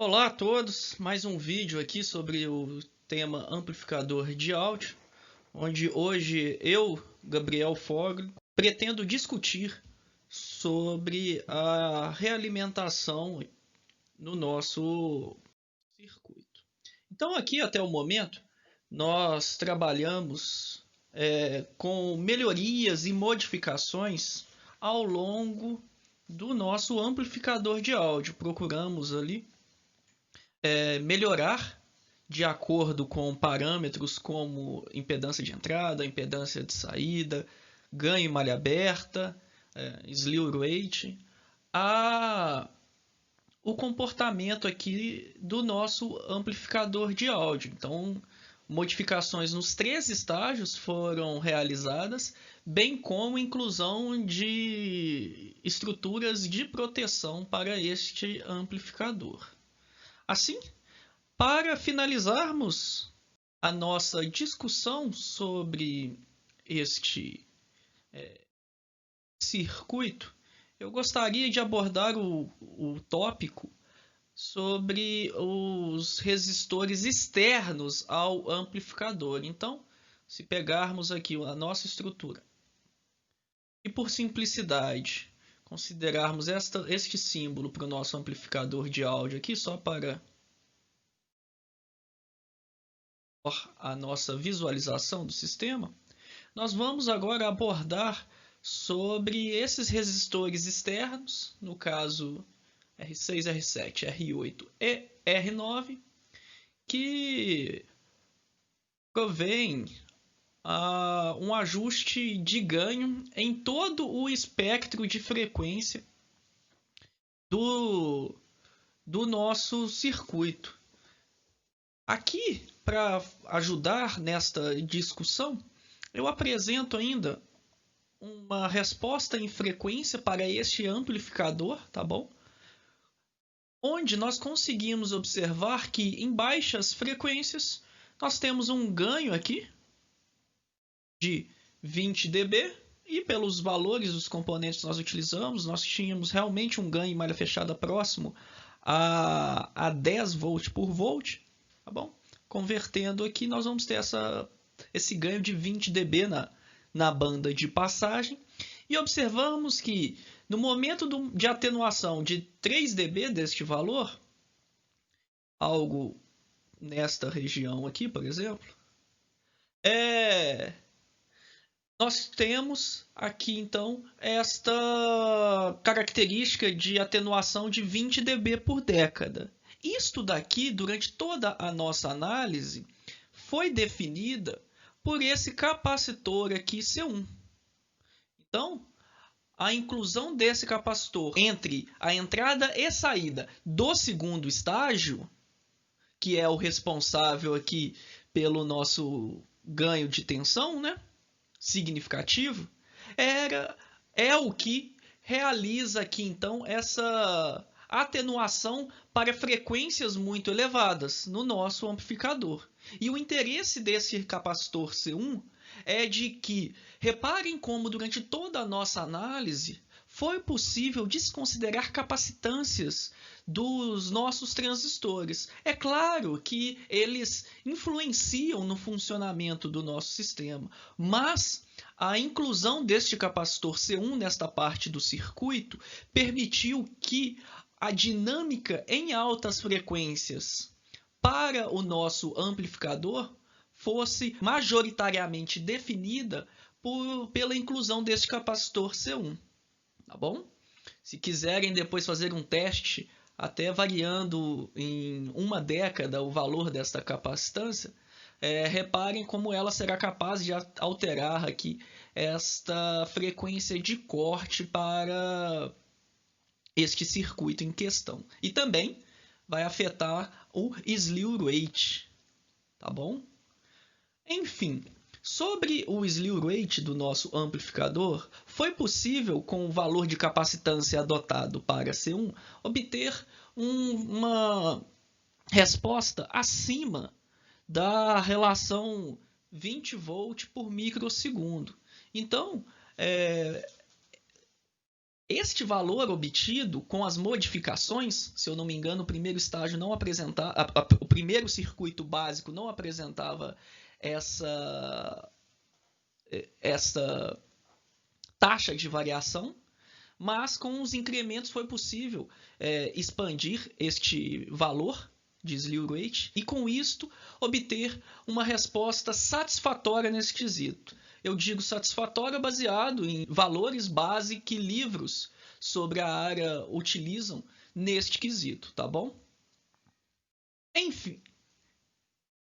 Olá a todos, mais um vídeo aqui sobre o tema amplificador de áudio, onde hoje eu, Gabriel Fogg, pretendo discutir sobre a realimentação no nosso circuito. Então aqui até o momento nós trabalhamos com melhorias e modificações ao longo do nosso amplificador de áudio. Procuramos ali melhorar de acordo com parâmetros como impedância de entrada, impedância de saída, ganho em malha aberta, slew rate, o comportamento aqui do nosso amplificador de áudio. Então, modificações nos 3 estágios foram realizadas, bem como inclusão de estruturas de proteção para este amplificador. Assim, para finalizarmos a nossa discussão sobre este circuito, eu gostaria de abordar o tópico sobre os resistores externos ao amplificador. Então, se pegarmos aqui a nossa estrutura e por simplicidade considerarmos este símbolo para o nosso amplificador de áudio aqui, só para a nossa visualização do sistema, nós vamos agora abordar sobre esses resistores externos, no caso R6, R7, R8 e R9, que provém um ajuste de ganho em todo o espectro de frequência do nosso circuito. Aqui, para ajudar nesta discussão, eu apresento ainda uma resposta em frequência para este amplificador, tá bom? Onde nós conseguimos observar que em baixas frequências nós temos um ganho aqui de 20 dB e pelos valores dos componentes que nós utilizamos, nós tínhamos realmente um ganho em malha fechada próximo a 10 volt por volt, tá bom? Convertendo aqui, nós vamos ter esse ganho de 20 dB na banda de passagem. E observamos que no momento de atenuação de 3 dB deste valor, algo nesta região aqui, por exemplo, nós temos aqui então esta característica de atenuação de 20 dB por década. Isto daqui, durante toda a nossa análise, foi definida por esse capacitor aqui C1. Então, a inclusão desse capacitor entre a entrada e saída do segundo estágio, que é o responsável aqui pelo nosso ganho de tensão, né, significativo, é o que realiza aqui então essa atenuação para frequências muito elevadas no nosso amplificador. E o interesse desse capacitor C1 é de que, reparem como durante toda a nossa análise foi possível desconsiderar capacitâncias dos nossos transistores. É claro que eles influenciam no funcionamento do nosso sistema, mas a inclusão deste capacitor C1 nesta parte do circuito permitiu que a dinâmica em altas frequências para o nosso amplificador fosse majoritariamente definida pela inclusão deste capacitor C1. Tá bom? Se quiserem depois fazer um teste, até variando em uma década o valor desta capacitância, reparem como ela será capaz de alterar aqui esta frequência de corte para este circuito em questão. E também vai afetar o slew rate, tá bom? Enfim, sobre o slew rate do nosso amplificador, foi possível, com o valor de capacitância adotado para C1, obter uma resposta acima da relação 20 volt por microsegundo. Então, Este valor obtido com as modificações, se eu não me engano, o primeiro estágio não apresentava, o primeiro circuito básico não apresentava essa taxa de variação, mas com os incrementos foi possível expandir este valor de slew rate e com isto obter uma resposta satisfatória nesse quesito. Eu digo satisfatória baseado em valores base que livros sobre a área utilizam neste quesito, tá bom? Enfim,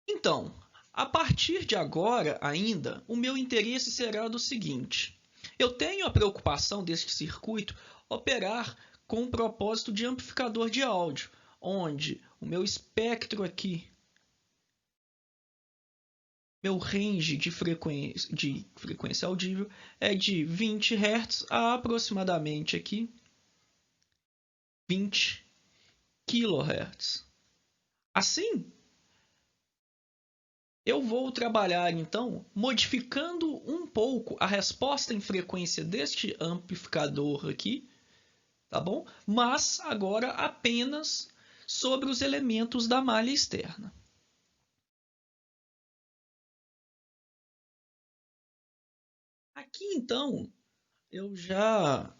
então, a partir de agora ainda, o meu interesse será do seguinte: eu tenho a preocupação deste circuito operar com um propósito de amplificador de áudio, onde o meu espectro aqui, meu range de frequência audível é de 20 Hz a aproximadamente aqui 20 kHz. Assim, eu vou trabalhar então modificando um pouco a resposta em frequência deste amplificador aqui, tá bom? Mas agora apenas sobre os elementos da malha externa. Aqui então eu já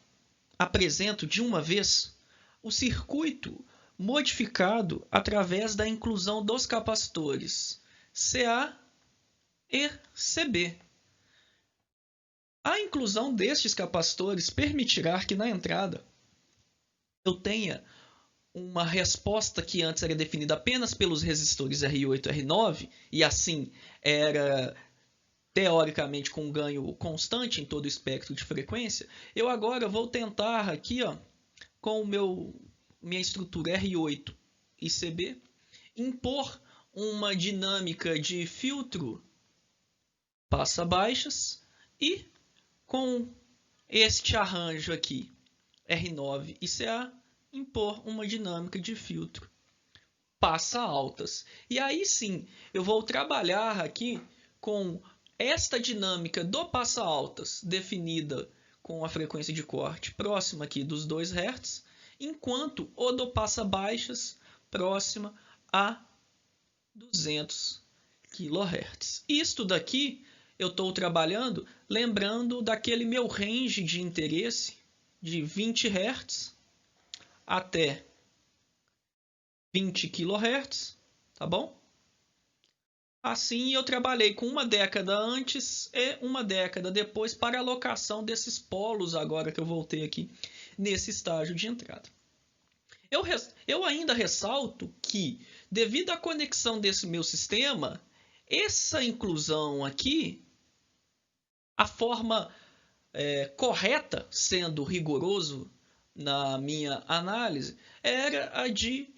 apresento de uma vez o circuito modificado através da inclusão dos capacitores CA e CB. A inclusão destes capacitores permitirá que na entrada eu tenha uma resposta que antes era definida apenas pelos resistores R8 e R9 e assim era teoricamente com um ganho constante em todo o espectro de frequência. Eu agora vou tentar aqui, ó, com minha estrutura R8 e CB, impor uma dinâmica de filtro passa-baixas e com este arranjo aqui, R9 e CA, impor uma dinâmica de filtro passa-altas. E aí sim, eu vou trabalhar aqui com esta dinâmica do passa-altas definida com a frequência de corte próxima aqui dos 2 Hz, enquanto o do passa-baixas próxima a 200 kHz. Isto daqui eu estou trabalhando lembrando daquele meu range de interesse de 20 Hz até 20 kHz, tá bom? Assim eu trabalhei com uma década antes e uma década depois para a alocação desses polos agora que eu voltei aqui nesse estágio de entrada. Eu ainda ressalto que, devido à conexão desse meu sistema, essa inclusão aqui, a forma correta, sendo rigoroso na minha análise, era a de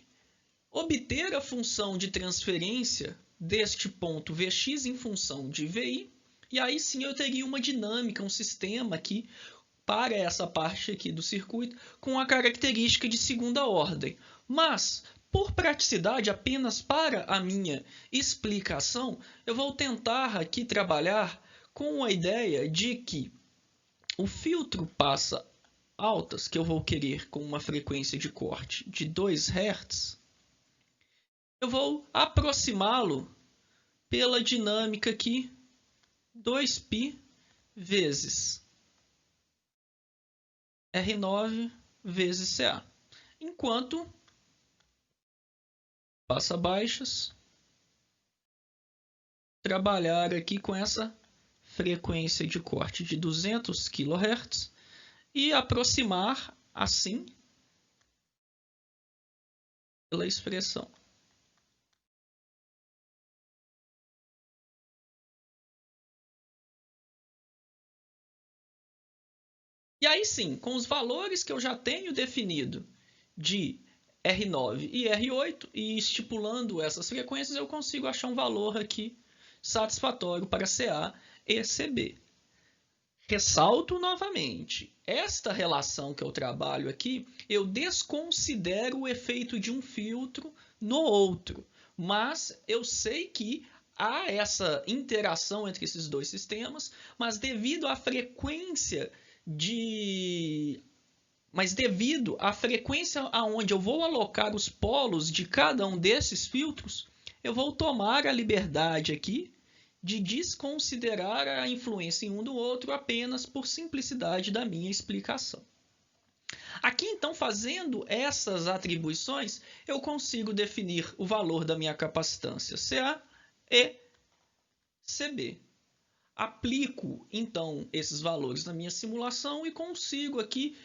obter a função de transferência deste ponto Vx em função de Vi, e aí sim eu teria uma dinâmica, um sistema aqui para essa parte aqui do circuito com a característica de segunda ordem. Mas, por praticidade, apenas para a minha explicação, eu vou tentar aqui trabalhar com a ideia de que o filtro passa altas, que eu vou querer com uma frequência de corte de 2 Hz, eu vou aproximá-lo pela dinâmica aqui 2π vezes R9 vezes CA. Enquanto passa-baixas, trabalhar aqui com essa frequência de corte de 200 kHz e aproximar assim pela expressão. E aí sim, com os valores que eu já tenho definido de R9 e R8 e estipulando essas frequências, eu consigo achar um valor aqui satisfatório para CA e CB. Ressalto novamente, esta relação que eu trabalho aqui, eu desconsidero o efeito de um filtro no outro, mas eu sei que há essa interação entre esses dois sistemas, mas devido à frequência de mas devido à frequência aonde eu vou alocar os polos de cada um desses filtros, eu vou tomar a liberdade aqui de desconsiderar a influência em um do outro apenas por simplicidade da minha explicação. Aqui, então, fazendo essas atribuições, eu consigo definir o valor da minha capacitância CA e CB. Aplico, então, esses valores na minha simulação e consigo aqui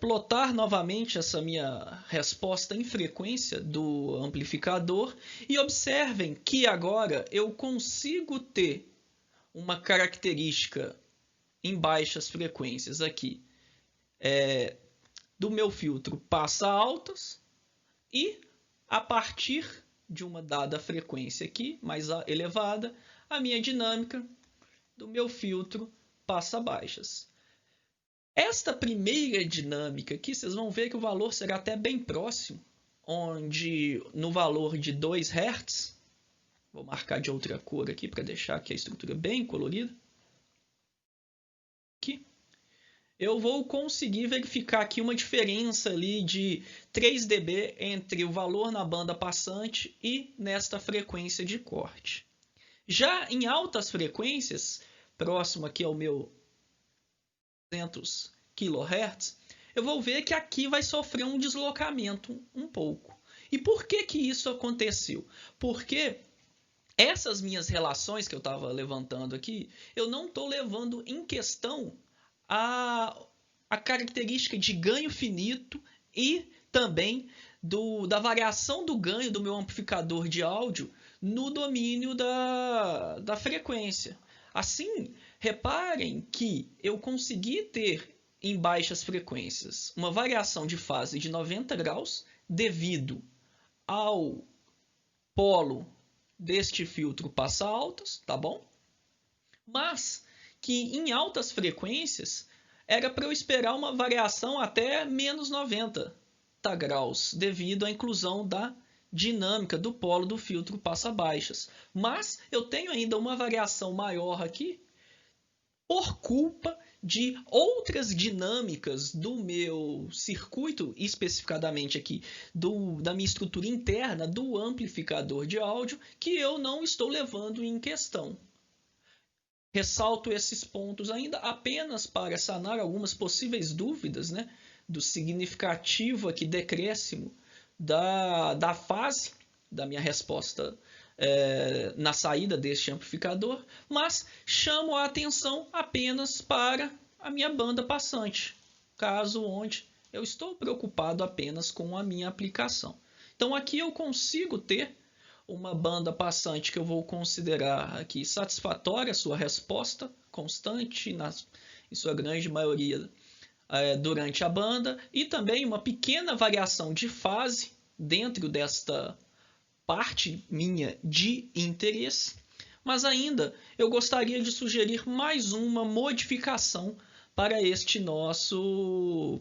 plotar novamente essa minha resposta em frequência do amplificador. E observem que agora eu consigo ter uma característica em baixas frequências aqui do meu filtro passa altas e a partir de uma dada frequência aqui mais elevada, a minha dinâmica do meu filtro passa baixas. Esta primeira dinâmica aqui, vocês vão ver que o valor será até bem próximo, onde no valor de 2 Hz, vou marcar de outra cor aqui para deixar aqui a estrutura bem colorida, aqui, eu vou conseguir verificar aqui uma diferença ali de 3 dB entre o valor na banda passante e nesta frequência de corte. Já em altas frequências, próximo aqui ao meu 200 kHz, eu vou ver que aqui vai sofrer um deslocamento um pouco. E por que que isso aconteceu? Porque essas minhas relações que eu estava levantando aqui, eu não estou levando em questão a característica de ganho finito e também da variação do ganho do meu amplificador de áudio no domínio da frequência. Assim, reparem que eu consegui ter em baixas frequências uma variação de fase de 90 graus devido ao polo deste filtro passa altas, tá bom? Mas que em altas frequências era para eu esperar uma variação até menos 90 graus devido à inclusão da dinâmica do polo do filtro passa baixas. Mas eu tenho ainda uma variação maior aqui por culpa de outras dinâmicas do meu circuito, especificadamente aqui da minha estrutura interna do amplificador de áudio, que eu não estou levando em questão. Ressalto esses pontos ainda apenas para sanar algumas possíveis dúvidas, né, do significativo aqui decréscimo da fase da minha resposta na saída deste amplificador, mas chamo a atenção apenas para a minha banda passante, caso onde eu estou preocupado apenas com a minha aplicação. Então aqui eu consigo ter uma banda passante que eu vou considerar aqui satisfatória, sua resposta constante, em sua grande maioria durante a banda, e também uma pequena variação de fase dentro desta parte minha de interesse, mas ainda eu gostaria de sugerir mais uma modificação para este nosso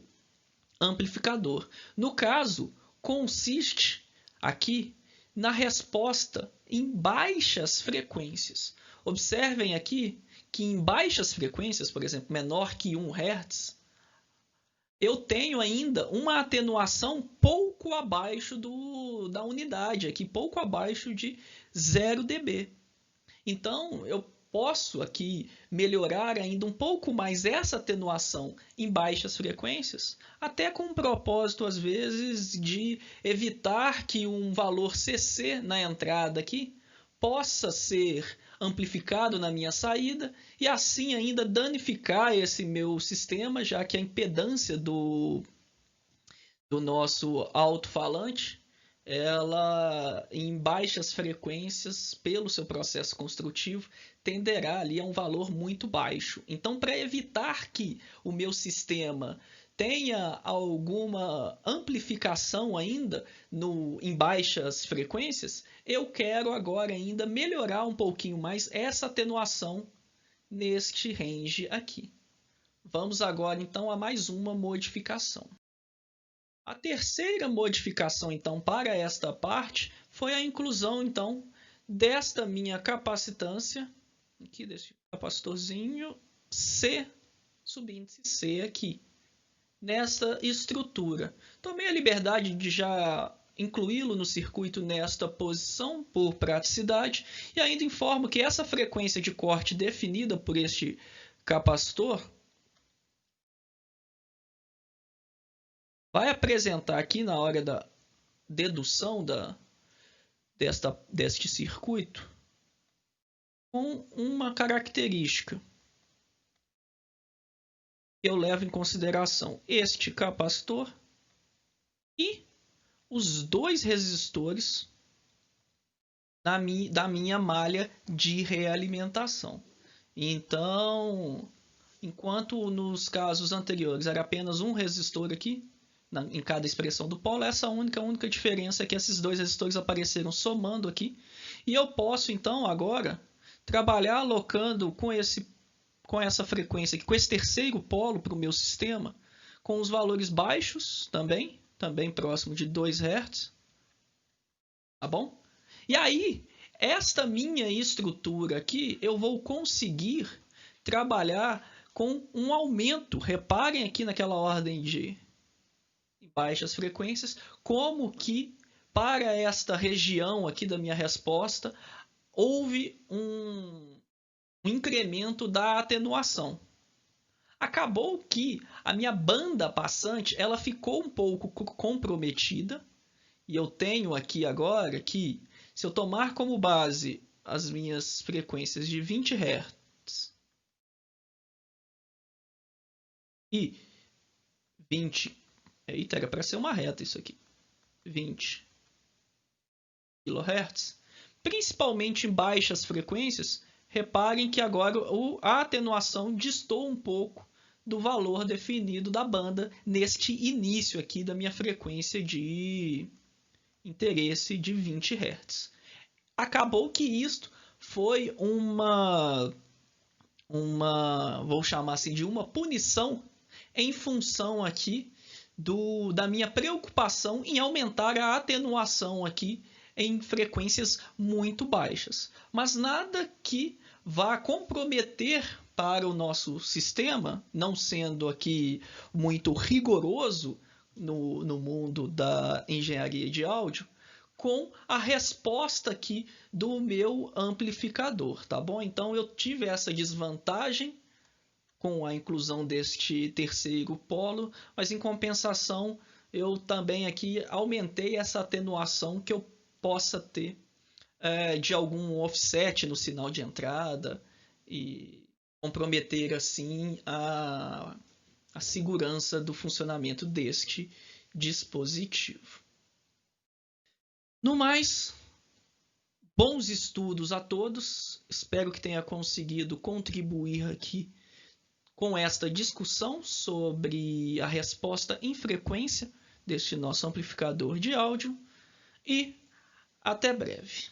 amplificador. No caso, consiste aqui na resposta em baixas frequências. Observem aqui que em baixas frequências, por exemplo, menor que 1 Hz, eu tenho ainda uma atenuação pouco abaixo da unidade, aqui pouco abaixo de 0 dB. Então, eu posso aqui melhorar ainda um pouco mais essa atenuação em baixas frequências, até com o propósito, às vezes, de evitar que um valor CC na entrada aqui possa ser amplificado na minha saída e assim ainda danificar esse meu sistema, já que a impedância do nosso alto-falante, ela em baixas frequências, pelo seu processo construtivo, tenderá ali a um valor muito baixo. Então, para evitar que o meu sistema tenha alguma amplificação ainda em baixas frequências, eu quero agora ainda melhorar um pouquinho mais essa atenuação neste range aqui. Vamos agora então a mais uma modificação. A terceira modificação então para esta parte foi a inclusão então desta minha capacitância, aqui desse capacitorzinho C, subíndice C aqui, nessa estrutura. Tomei a liberdade de já incluí-lo no circuito nesta posição por praticidade e ainda informo que essa frequência de corte definida por este capacitor vai apresentar aqui na hora da dedução deste circuito com uma característica. Eu levo em consideração este capacitor e os dois resistores da minha malha de realimentação. Então, enquanto nos casos anteriores era apenas um resistor aqui, em cada expressão do polo, essa única diferença é que esses dois resistores apareceram somando aqui. E eu posso, então, agora, trabalhar alocando com essa frequência aqui, com esse terceiro polo para o meu sistema, com os valores baixos também próximo de 2 Hz. Tá bom? E aí, esta minha estrutura aqui, eu vou conseguir trabalhar com um aumento. Reparem aqui naquela ordem de baixas frequências, como que para esta região aqui da minha resposta houve um incremento da atenuação. Acabou que a minha banda passante ela ficou um pouco comprometida e eu tenho aqui agora que se eu tomar como base as minhas frequências de 20 Hz e 20, eita, era para ser uma reta isso aqui, 20 kHz, principalmente em baixas frequências, reparem que agora a atenuação distou um pouco do valor definido da banda neste início aqui da minha frequência de interesse de 20 Hz. Acabou que isto foi vou chamar assim de uma punição em função aqui da minha preocupação em aumentar a atenuação aqui em frequências muito baixas. Mas nada que vá comprometer para o nosso sistema, não sendo aqui muito rigoroso no mundo da engenharia de áudio, com a resposta aqui do meu amplificador, tá bom? Então eu tive essa desvantagem com a inclusão deste terceiro polo, mas em compensação eu também aqui aumentei essa atenuação que eu possa ter de algum offset no sinal de entrada e comprometer assim a segurança do funcionamento deste dispositivo. No mais, bons estudos a todos. Espero que tenha conseguido contribuir aqui com esta discussão sobre a resposta em frequência deste nosso amplificador de áudio e até breve.